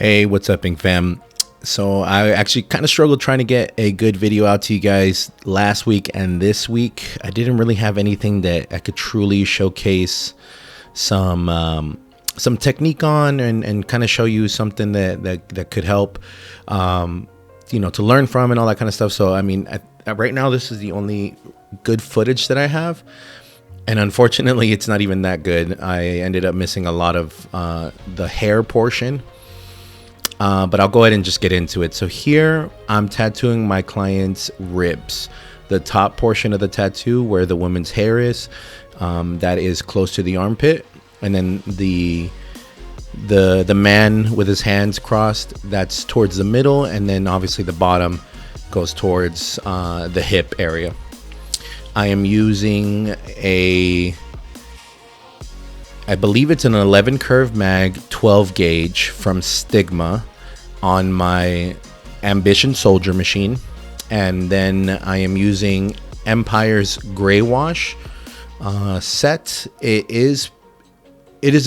Hey, what's up, Ink Fam? So I actually kind of struggled trying to get a good video out to you guys last week and this week. I didn't really have anything that I could truly showcase some technique on and kind of show you something that could help, to learn from and all that kind of stuff. So, I mean, right now, this is the only good footage that I have. And unfortunately, it's not even that good. I ended up missing a lot of the hair portion. But I'll go ahead and just get into it. So here I'm tattooing my client's ribs, the top portion of the tattoo where the woman's hair is, that is close to the armpit. And then the man with his hands crossed, that's towards the middle. And then obviously the bottom goes towards the hip area. I am using I believe it's an 11 curve mag 12 gauge from Stigma on my Ambition Soldier machine. And then I am using Empire's Gray Wash set. It is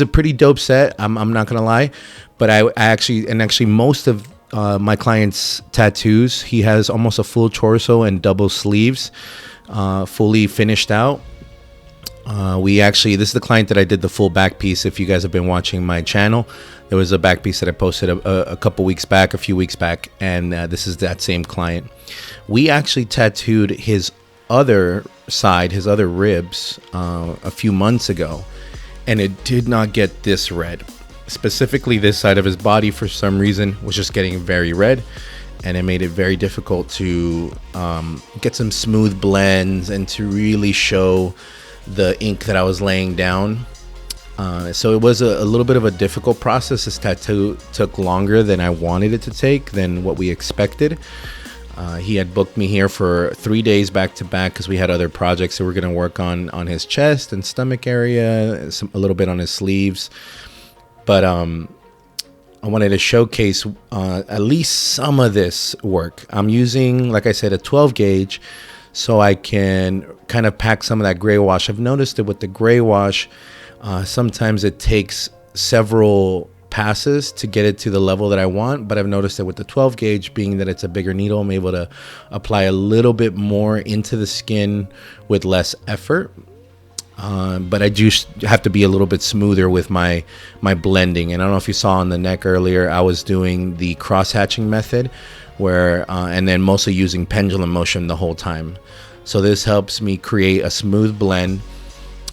a pretty dope set. I'm not gonna lie, but I actually most of my client's tattoos, he has almost a full torso and double sleeves, fully finished out. This is the client that I did the full back piece. If you guys have been watching my channel, there was a back piece that I posted a few weeks back, and this is that same client. We actually tattooed his other side, his other ribs, a few months ago, and it did not get this red. Specifically, this side of his body, for some reason, was just getting very red, and it made it very difficult to get some smooth blends and to really show the ink that I was laying down. So it was a little bit of a difficult process. This tattoo took longer than I wanted it to take, than what we expected. He had booked me here for 3 days back to back because we had other projects that we're going to work on his chest and stomach area, a little bit on his sleeves. But I wanted to showcase at least some of this work. I'm using, like I said, a 12 gauge, so I can kind of pack some of that gray wash. I've noticed that with the gray wash, sometimes it takes several passes to get it to the level that I want, but I've noticed that with the 12 gauge, being that it's a bigger needle, I'm able to apply a little bit more into the skin with less effort. But I do have to be a little bit smoother with my blending. And I don't know if you saw on the neck earlier, I was doing the cross hatching method, where and then mostly using pendulum motion the whole time. So this helps me create a smooth blend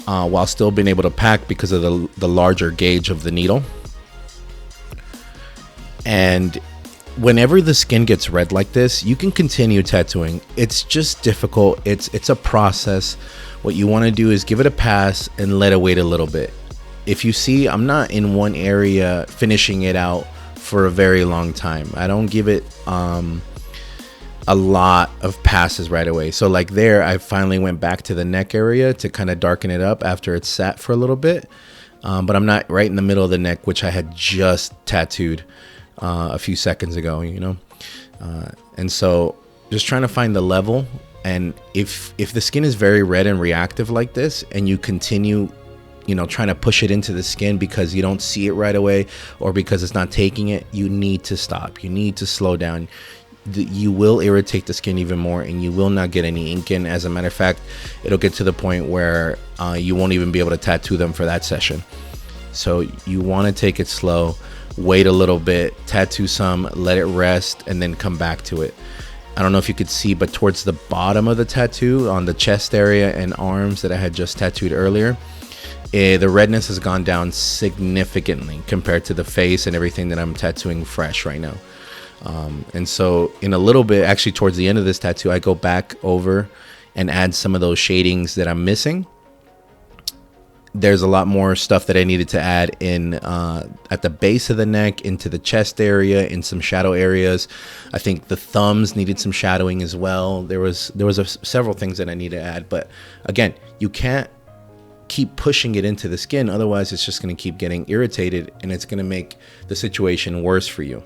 while still being able to pack because of the larger gauge of the needle. And whenever the skin gets red like this, you can continue tattooing. It's just difficult. It's a process. What you want to do is give it a pass and let it wait a little bit. If you see, I'm not in one area finishing it out for a very long time. I don't give it a lot of passes right away. So like there, I finally went back to the neck area to kind of darken it up after it sat for a little bit. But I'm not right in the middle of the neck, which I had just tattooed a few seconds ago, and so just trying to find the level. And if the skin is very red and reactive like this, and you continue trying to push it into the skin because you don't see it right away, or because it's not taking it, you need to stop. You need to slow down. You will irritate the skin even more, and you will not get any ink in. As a matter of fact, it'll get to the point where you won't even be able to tattoo them for that session. So you want to take it slow, wait a little bit, tattoo some, let it rest, and then come back to it. I don't know if you could see, but towards the bottom of the tattoo, on the chest area and arms that I had just tattooed earlier, the redness has gone down significantly compared to the face and everything that I'm tattooing fresh right now. And so in a little bit, actually towards the end of this tattoo, I go back over and add some of those shadings that I'm missing. There's a lot more stuff that I needed to add in at the base of the neck, into the chest area, in some shadow areas. I think the thumbs needed some shadowing as well. There was several things that I need to add, but again, you can't keep pushing it into the skin, otherwise it's just going to keep getting irritated, and it's going to make the situation worse for you.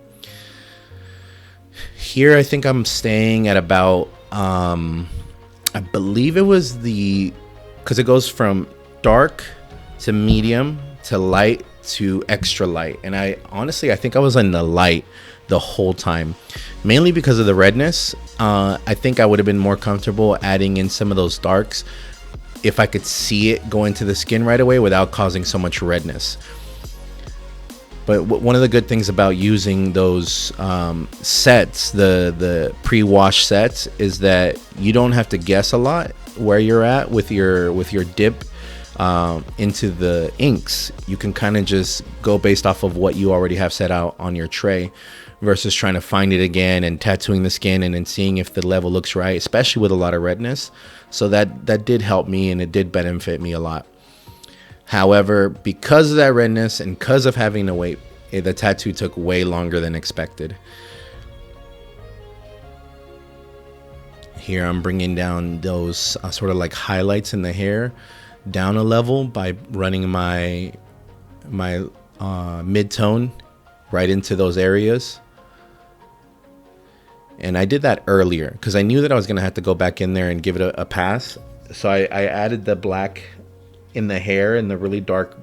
Here I think I'm staying at about I believe it was because it goes from dark to medium to light to extra light. And I honestly, I think I was in the light the whole time, mainly because of the redness. I think I would have been more comfortable adding in some of those darks if I could see it go into the skin right away without causing so much redness. But one of the good things about using those sets, the pre-wash sets, is that you don't have to guess a lot where you're at with your dip into the inks. You can kind of just go based off of what you already have set out on your tray, versus trying to find it again and tattooing the skin and then seeing if the level looks right, especially with a lot of redness. So that did help me, and it did benefit me a lot. However, because of that redness and because of having to wait, the tattoo took way longer than expected. Here I'm bringing down those sort of like highlights in the hair down a level by running my mid-tone right into those areas. And I did that earlier because I knew that I was going to have to go back in there and give it a pass. So I added the black in the hair and the really dark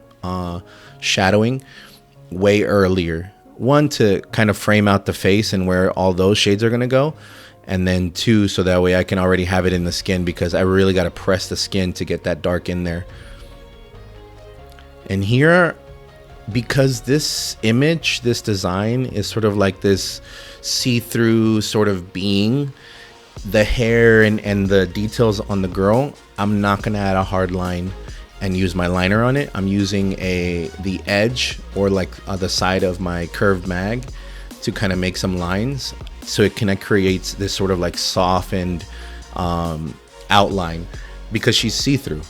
shadowing way earlier. One, to kind of frame out the face and where all those shades are going to go. And then two, so that way I can already have it in the skin, because I really got to press the skin to get that dark in there. And here, because this image, this design is sort of like this see-through sort of being, the hair and the details on the girl, I'm not going to add a hard line and use my liner on it. I'm using the edge or like the side of my curved mag to kind of make some lines, so it kind of creates this sort of like softened outline, because she's see-through.